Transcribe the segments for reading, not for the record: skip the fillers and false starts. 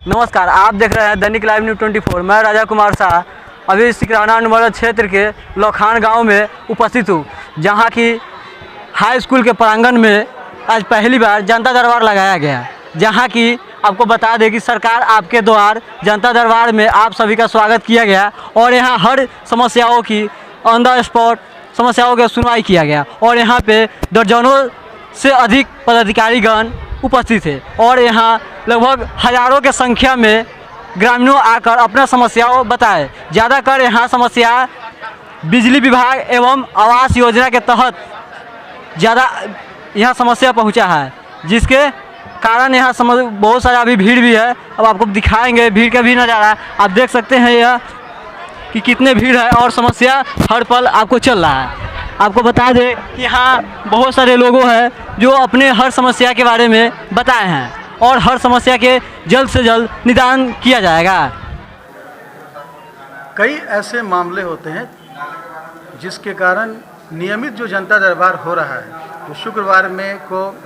नमस्कार, आप देख रहे हैं दैनिक लाइव न्यूज़ 24। मैं राजा कुमार शाह अभी सिकराना अनुमंडल क्षेत्र के लौखान गांव में उपस्थित हूं, जहां की हाई स्कूल के प्रांगण में आज पहली बार जनता दरबार लगाया गया। जहां की आपको बता दें कि सरकार आपके द्वार जनता दरबार में आप सभी का स्वागत किया गया और यहां हर समस्याओं की ऑन द स्पॉट समस्याओं की सुनवाई किया गया और यहाँ पे दर्जनों से अधिक पदाधिकारीगण उपस्थित थे और यहाँ लगभग हजारों के संख्या में ग्रामीणों आकर अपना समस्याओं बताए। ज़्यादातर यहाँ समस्या बिजली विभाग एवं आवास योजना के तहत ज़्यादा यहाँ समस्या पहुँचा है, जिसके कारण यहाँ बहुत सारा अभी भीड़ भी है। अब आपको दिखाएंगे भीड़ का भी नज़ारा। आप देख सकते हैं यह कि कितने भीड़ है और समस्या हर पल आपको चल रहा है। आपको बता दें कि यहाँ बहुत सारे लोगों हैं जो अपने हर समस्या के बारे में बताए हैं और हर समस्या के जल्द से जल्द निदान किया जाएगा। कई ऐसे मामले होते हैं जिसके कारण नियमित जो जनता दरबार हो रहा है, तो शुक्रवार में को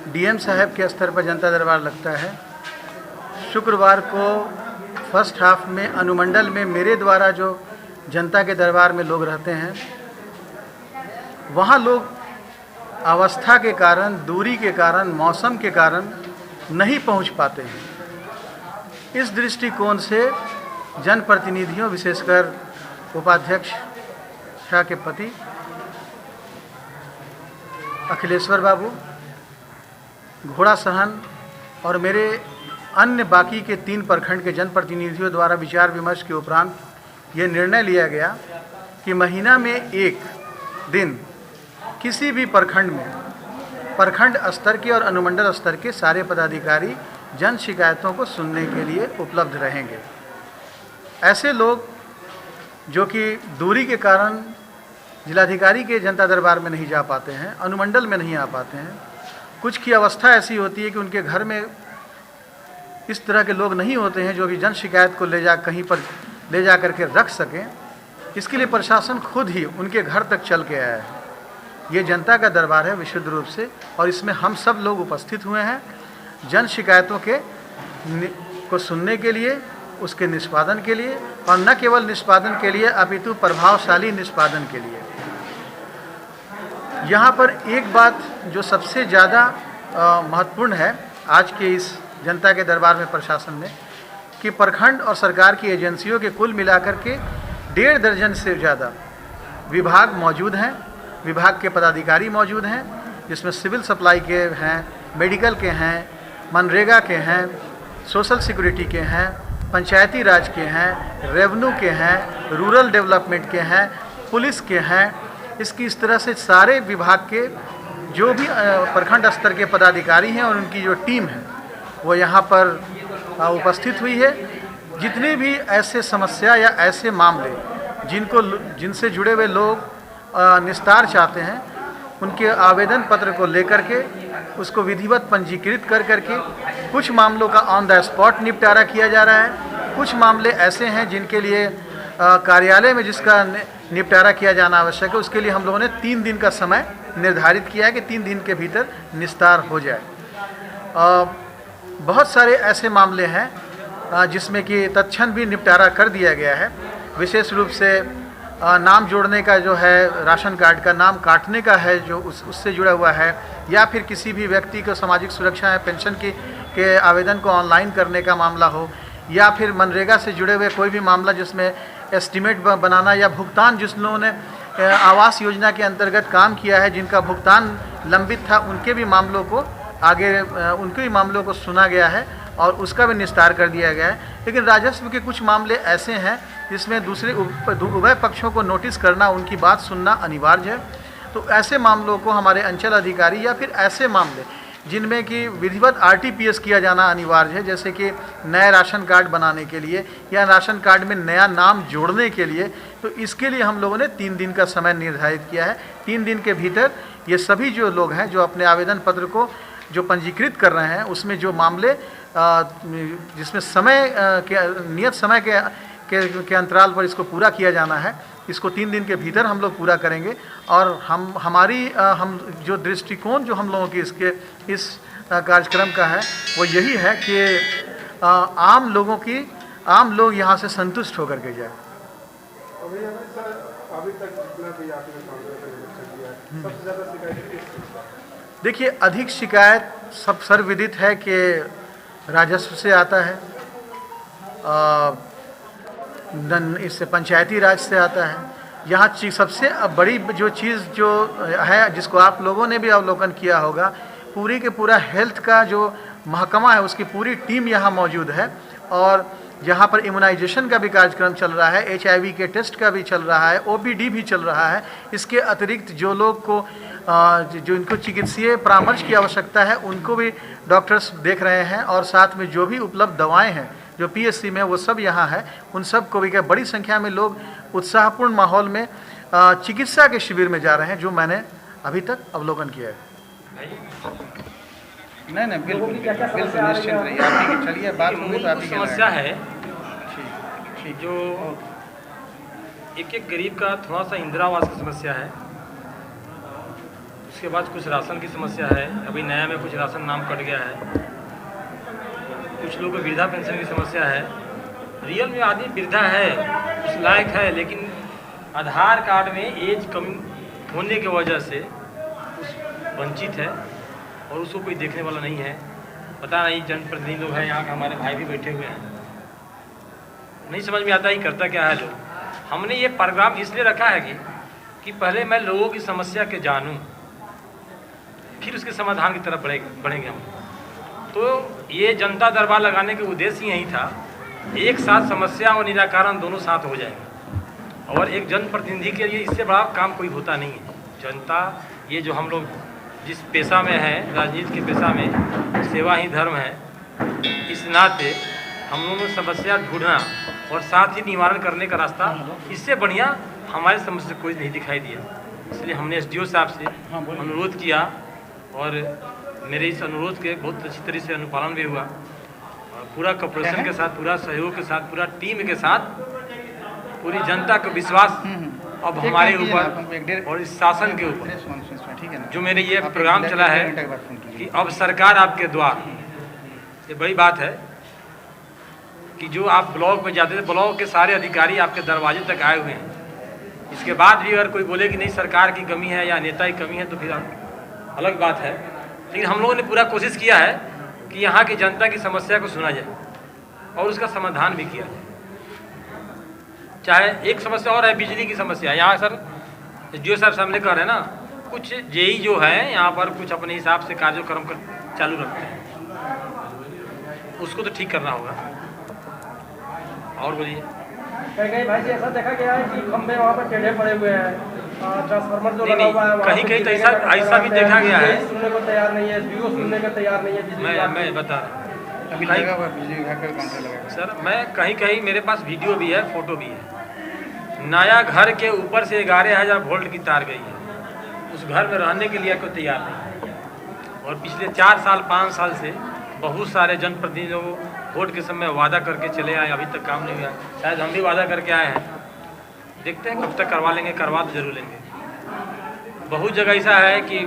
डीएम साहब के स्तर पर जनता दरबार लगता है। शुक्रवार को फर्स्ट हाफ में अनुमंडल में मेरे द्वारा जो जनता के दरबार में लोग रहते हैं, वहाँ लोग अवस्था के कारण, दूरी के कारण, मौसम के कारण नहीं पहुँच पाते हैं। इस दृष्टिकोण से जनप्रतिनिधियों, विशेषकर उपाध्यक्ष शाह के पति अखिलेश्वर बाबू, घोड़ा सहन और मेरे अन्य बाकी के 3 प्रखंड के जनप्रतिनिधियों द्वारा विचार विमर्श के उपरांत ये निर्णय लिया गया कि महीना में एक दिन किसी भी प्रखंड में, प्रखंड स्तर के और अनुमंडल स्तर के सारे पदाधिकारी जन शिकायतों को सुनने के लिए उपलब्ध रहेंगे। ऐसे लोग जो कि दूरी के कारण जिलाधिकारी के जनता दरबार में नहीं जा पाते हैं, अनुमंडल में नहीं आ पाते हैं, कुछ की अवस्था ऐसी होती है कि उनके घर में इस तरह के लोग नहीं होते हैं जो कि जन शिकायत को कहीं पर ले जा करके रख सकें। इसके लिए प्रशासन खुद ही उनके घर तक चल के आया है। ये जनता का दरबार है विशुद्ध रूप से, और इसमें हम सब लोग उपस्थित हुए हैं जन शिकायतों को सुनने के लिए, उसके निष्पादन के लिए, और न केवल निष्पादन के लिए अपितु प्रभावशाली निष्पादन के लिए। यहाँ पर एक बात जो सबसे ज़्यादा महत्वपूर्ण है आज के इस जनता के दरबार में प्रशासन में, कि प्रखंड और सरकार की एजेंसियों के कुल मिलाकर के 1.5 दर्जन से ज़्यादा विभाग मौजूद हैं, विभाग के पदाधिकारी मौजूद हैं, जिसमें सिविल सप्लाई के हैं, मेडिकल के हैं, मनरेगा के हैं, सोशल सिक्योरिटी के हैं, पंचायती राज के हैं, रेवेन्यू के हैं, रूरल डेवलपमेंट के हैं, पुलिस के हैं। इस तरह से सारे विभाग के जो भी प्रखंड स्तर के पदाधिकारी हैं और उनकी जो टीम है वो यहाँ पर उपस्थित हुई है। जितने भी ऐसे समस्या या ऐसे मामले जिनसे जुड़े हुए लोग निस्तार चाहते हैं, उनके आवेदन पत्र को लेकर के उसको विधिवत पंजीकृत कर करके कुछ मामलों का ऑन द स्पॉट निपटारा किया जा रहा है। कुछ मामले ऐसे हैं जिनके लिए कार्यालय में जिसका निपटारा किया जाना आवश्यक है, उसके लिए हम लोगों ने 3 दिन का समय निर्धारित किया है कि 3 दिन के भीतर निस्तार हो जाए। बहुत सारे ऐसे मामले हैं जिसमें कि तत्क्षण भी निपटारा कर दिया गया है। विशेष रूप से नाम जोड़ने का जो है, राशन कार्ड का नाम काटने का है जो उससे जुड़ा हुआ है, या फिर किसी भी व्यक्ति को सामाजिक सुरक्षा या पेंशन के आवेदन को ऑनलाइन करने का मामला हो, या फिर मनरेगा से जुड़े हुए कोई भी मामला जिसमें एस्टीमेट बनाना या भुगतान, जिस लोगों ने आवास योजना के अंतर्गत काम किया है, जिनका भुगतान लंबित था, उनके भी मामलों को सुना गया है और उसका भी निस्तार कर दिया गया है। लेकिन राजस्व के कुछ मामले ऐसे हैं जिसमें दूसरे उभय पक्षों को नोटिस करना, उनकी बात सुनना अनिवार्य है। तो ऐसे मामलों को हमारे अंचल अधिकारी, या फिर ऐसे मामले जिनमें कि विधिवत RTPS किया जाना अनिवार्य है, जैसे कि नया राशन कार्ड बनाने के लिए या राशन कार्ड में नया नाम जोड़ने के लिए, तो इसके लिए हम लोगों ने 3 दिन का समय निर्धारित किया है। 3 दिन के भीतर ये सभी जो लोग हैं जो अपने आवेदन पत्र को जो पंजीकृत कर रहे हैं, उसमें जो मामले जिसमें नियत समय के अंतराल पर इसको पूरा किया जाना है, इसको 3 दिन के भीतर हम लोग पूरा करेंगे। और हम जो दृष्टिकोण जो हम लोगों की इस कार्यक्रम का है वो यही है कि आम लोग यहाँ से संतुष्ट होकर के जाए। अभी तक जितना भी आपने कांग्रेस का इलेक्शन किया है, सबसे ज़्यादा शिकायतें किस चीज़ का? देखिए, अधिक शिकायत सब सर्वविदित है कि राजस्व से आता है, इससे पंचायती राज से आता है। यहाँ सबसे बड़ी जो चीज़ जो है, जिसको आप लोगों ने भी अवलोकन किया होगा, पूरी के पूरा हेल्थ का जो महकमा है उसकी पूरी टीम यहाँ मौजूद है, और जहाँ पर इम्यूनाइजेशन का भी कार्यक्रम चल रहा है, HIV के टेस्ट का भी चल रहा है, OPD भी चल रहा है। इसके अतिरिक्त जो लोग को जो इनको चिकित्सीय परामर्श की आवश्यकता है उनको भी डॉक्टर्स देख रहे हैं, और साथ में जो भी उपलब्ध दवाएं हैं जो PSC में वो सब यहाँ है, उन सब को भी क्या बड़ी संख्या में लोग उत्साहपूर्ण माहौल में चिकित्सा के शिविर में जा रहे हैं, जो मैंने अभी तक अवलोकन किया है। नहीं बिल्कुल निश्चिंत रहिए, आप ही चलिए, बात होगी तो आप ही समस्या है जो एक गरीब का थोड़ा सा इंदिरा आवास की समस्या है, उसके बाद कुछ राशन की समस्या है, अभी नया में कुछ राशन नाम कट गया है, कुछ लोगों को वृद्धा पेंशन की समस्या है। रियल में आदमी वृद्धा है, उस लायक है, लेकिन आधार कार्ड में एज कम होने की वजह से उस वंचित है और उसको कोई देखने वाला नहीं है। पता नहीं, जनप्रतिनिधि लोग हैं यहाँ, हमारे भाई भी बैठे हुए हैं, नहीं समझ में आता ही करता क्या है लोग। हमने ये प्रोग्राम इसलिए रखा है कि पहले मैं लोगों की समस्या के जानूं, फिर उसके समाधान की तरफ बढ़ेंगे हम। तो ये जनता दरबार लगाने का उद्देश्य यही था, एक साथ समस्या और निराकरण दोनों साथ हो जाएगा। और एक जनप्रतिनिधि के लिए इससे बड़ा काम कोई होता नहीं है। जनता, ये जो हम लोग जिस पेशा में है, राजनीति के पेशा में सेवा ही धर्म है, इस नाते हम लोगों को समस्या ढूंढना और साथ ही निवारण करने का रास्ता, इससे बढ़िया हमारे समस्या कोई नहीं दिखाई दिया। इसलिए हमने SDO साहब से अनुरोध किया और मेरे इस अनुरोध के बहुत अच्छी तरह से अनुपालन भी हुआ, और पूरा कॉर्पोरेशन के साथ, पूरा सहयोग के साथ, पूरा टीम के साथ, पूरी जनता का विश्वास अब हमारे ऊपर और इस शासन के ऊपर जो मेरे ये प्रोग्राम चला है कि अब सरकार आपके द्वार, ये बड़ी बात है कि जो आप ब्लॉक में जाते थे, ब्लॉक के सारे अधिकारी आपके दरवाजे तक आए हुए हैं। इसके बाद भी अगर कोई बोले कि नहीं सरकार की कमी है या नेता की कमी है तो फिर अलग बात है, लेकिन हम लोगों ने पूरा कोशिश किया है कि यहाँ की जनता की समस्या को सुना जाए और उसका समाधान भी किया जाए। चाहे एक समस्या और है, बिजली की समस्या। यहाँ सर SDO साहब सामने कह रहे हैं ना, कुछ JE जो है यहाँ पर कुछ अपने हिसाब से कार्यक्रम चालू रखते हैं, उसको तो ठीक करना होगा। और बोलिए। कहीं भाई जी ऐसा देखा गया है कि खंभे वहाँ पर टेढ़े पड़े हुए हैं, ट्रांसफार्मर जो लगा हुआ है कहीं कहीं तो ऐसा भी देखा गया है, सुनने को तैयार नहीं है, SDO सुनने को तैयार नहीं है। मैं बता रहा हूँ अभी लगा हुआ बिजली विभाग का काउंटर लगा सर, मैं कहीं मेरे पास वीडियो भी है, फोटो भी है। नया घर के ऊपर से 11,000 वोल्ट की तार गई है, उस घर में रहने के लिए कोई तैयार नहीं। और पिछले 4 साल 5 साल से बहुत सारे जनप्रतिनिधियों को वोट के समय वादा करके चले आए, अभी तक काम नहीं हुआ। शायद हम भी वादा करके आए हैं, देखते हैं कब तक करवा लेंगे, करवा तो जरूर लेंगे। बहुत जगह ऐसा है कि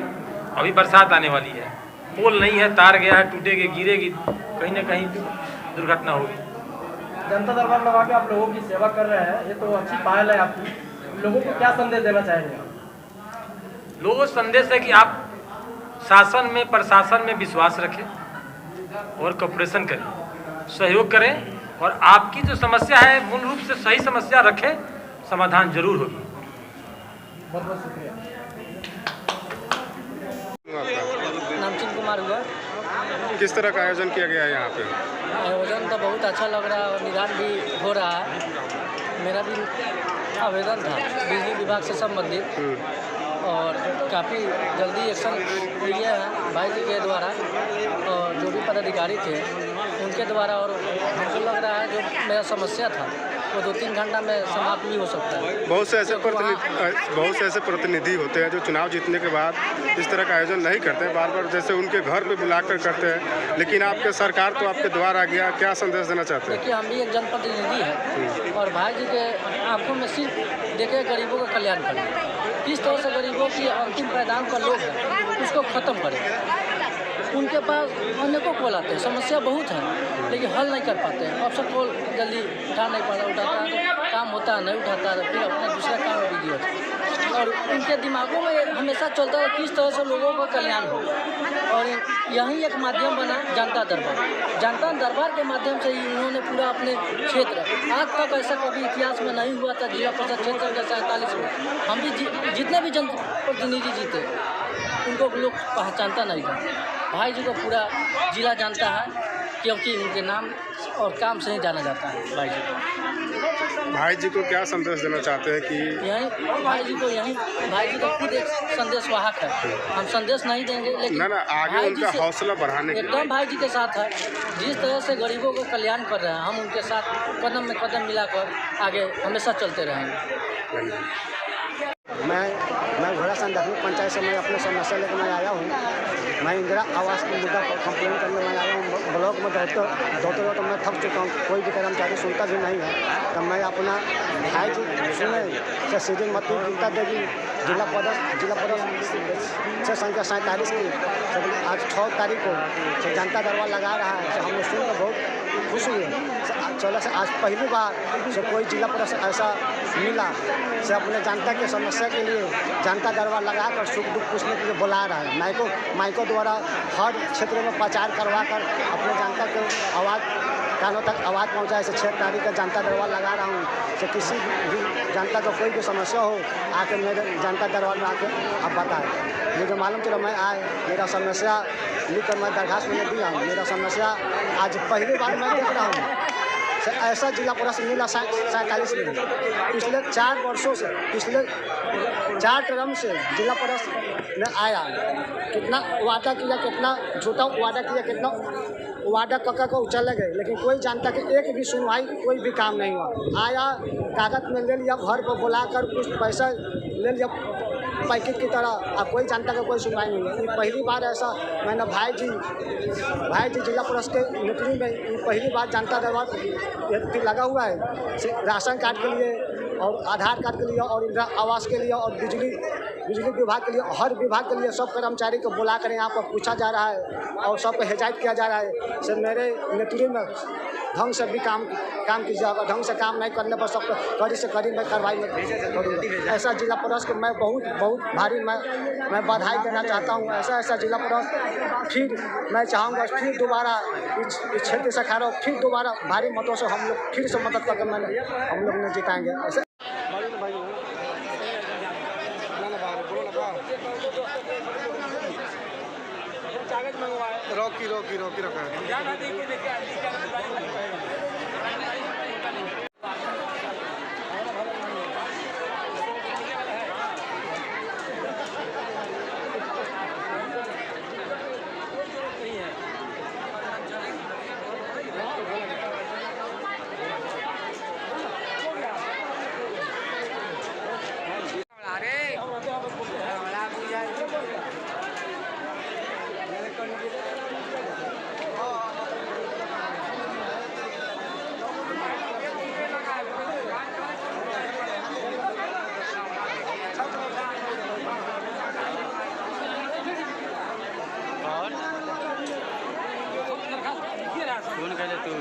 अभी बरसात आने वाली है, पोल नहीं है, तार गया है, टूटेगी, गिरेगी, कहीं ना कहीं दुर्घटना होगी। जनता दरबार लगा के आप लोगों की सेवा कर रहे हैं, ये तो अच्छी पहल है आपकी। लोगों को क्या संदेश देना चाहेंगे? लोगों को संदेश है कि आप शासन में, प्रशासन में विश्वास रखें और कॉर्पोरेशन करें, सहयोग करें, और आपकी जो समस्या है मूल रूप से सही समस्या रखें, समाधान जरूर होगी। बहुत बहुत शुक्रिया। नामचंद कुमार हुआ। किस तरह का आयोजन किया गया है यहाँ पे? आयोजन तो बहुत अच्छा लग रहा है और निदान भी हो रहा है। मेरा भी आवेदन था बिजली विभाग से संबंधित, और काफ़ी जल्दी एक्शन लिए हैं भाई जी के द्वारा और जो भी पदाधिकारी थे उनके द्वारा, और हमको लग रहा है जो मेरा समस्या था वो 2-3 घंटा में समाप्त भी हो सकता है। बहुत से ऐसे प्रतिनिधि होते हैं जो चुनाव जीतने के बाद इस तरह का आयोजन नहीं करते, बार बार जैसे उनके घर पे बुलाकर करते हैं, लेकिन आपके सरकार तो आपके द्वार आ गया, क्या संदेश देना चाहते हैं? देखिए, हम भी एक जनप्रतिनिधि हैं और भाई जी के आंखों में सिर्फ देखे गरीबों का कल्याण करना, किस तरह से गरीबों की अंतिम पैदान का लोग है उसको ख़त्म करें। उनके पास अनेकों कॉल आते हैं, समस्या बहुत है लेकिन हल नहीं कर पाते हैं। ऑप्शन कॉल जल्दी उठा नहीं पाता, उठाता है तो काम होता है, नहीं उठाता है फिर अपना दूसरा काम में बिजी होता है। और उनके दिमागों में हमेशा चलता है किस तरह से लोगों का कल्याण हो। और यही एक माध्यम बना जनता दरबार। जनता दरबार के माध्यम से ही उन्होंने पूरा अपने क्षेत्र, आज तक ऐसा कभी इतिहास में नहीं हुआ था जिला परिषद क्षेत्र के 47 में हम भी जितने भी जनप्रतिनिधि जीते उनको लोग पहचानता नहीं था। भाई जी को पूरा जिला जानता है क्योंकि उनके नाम और काम से ही जाना जाता है। भाई जी को क्या संदेश देना चाहते हैं कि यही भाई जी को खुद एक संदेश वाहक है। हम संदेश नहीं देंगे लेकिन ना आगे उनका हौसला बढ़ाने के एकदम भाई जी के साथ है। जिस तरह से गरीबों को कल्याण कर रहे हैं हम उनके साथ कदम में कदम मिलाकर आगे हमेशा चलते रहेंगे। मैं घोड़ासन दक्षिण पंचायत से मैं अपने समस्या लेकर मैं आया हूँ। मैं इंदिरा आवास की मुद्दा पर कंप्लेन करने मैं आया हूँ। ब्लॉक में दौड़ते तो मैं थक चुका हूँ, कोई भी कर्मचारी सुनता भी नहीं है। तो मैं अपना भाई जी सुने से सीधी मत गीता देवी जिला पदस्थ से संख्या 47 की आज 6 तारीख को जनता दरबार लगा रहा है। हम लोग सुनकर बहुत खुश हुए। चलो से आज पहली बार से कोई जिला परिषद ऐसा मिला से अपने जनता के समस्या के लिए जनता दरबार लगाकर सुख दुख पूछने के लिए बुला रहा है। माइकों द्वारा हर क्षेत्र में प्रचार करवा कर अपने जनता को कानों तक आवाज़ पहुँचाए। से 6 तारीख का जनता दरबार लगा रहा हूँ। से किसी भी जनता को कोई भी समस्या हो आके मेरे जनता दरबार में आके आप बताएं। मुझे मालूम चला मैं आए, मेरा समस्या लिखकर मैं दरखास्त मैंने दिया हूँ। मेरा समस्या आज पहली बार मैं देख रहा हूँ। ऐसा जिला परिषद मिला 47 में। पिछले 4 वर्षों से, पिछले 4 टर्म से जिला परिषद में आया, कितना वादा किया, कितना झूठा वादा किया, कितना वादा कक्का को चले गए, लेकिन कोई जनता के एक भी सुनवाई, कोई भी काम नहीं हुआ। आया कागज में ले लिया, घर पर बुलाकर कुछ पैसा ले लिया पैकेट की तरह, अब कोई जनता का कोई सुनवाई नहीं है। ये पहली बार ऐसा मैंने भाई जी जिला परिषद के नेतृत्व में ये पहली बार जनता दरबार लगा हुआ है। राशन कार्ड के लिए और आधार कार्ड के लिए और इंदिरा आवास के लिए और बिजली विभाग के लिए, हर विभाग के लिए सब कर्मचारी को बुला कर यहाँ पर पूछा जा रहा है और सब पर हिदायत किया जा रहा है। सर मेरे नेतृत्व में ढंग से भी काम कीजिए। अगर ढंग से काम नहीं करने पर सब कड़ी से कड़ी मैं कार्रवाई में करूँगा। ऐसा जिला परिषद को मैं बहुत भारी मैं बधाई देना चाहता हूँ। ऐसा जिला परिषद फिर मैं चाहूँगा फिर दोबारा इस क्षेत्र से खा रहा हूँ, फिर दोबारा भारी मतों से हम लोग फिर से मदद करके हम लोग ने जिताएंगे। ऐसे रोकी रखा फोन कर ले तू।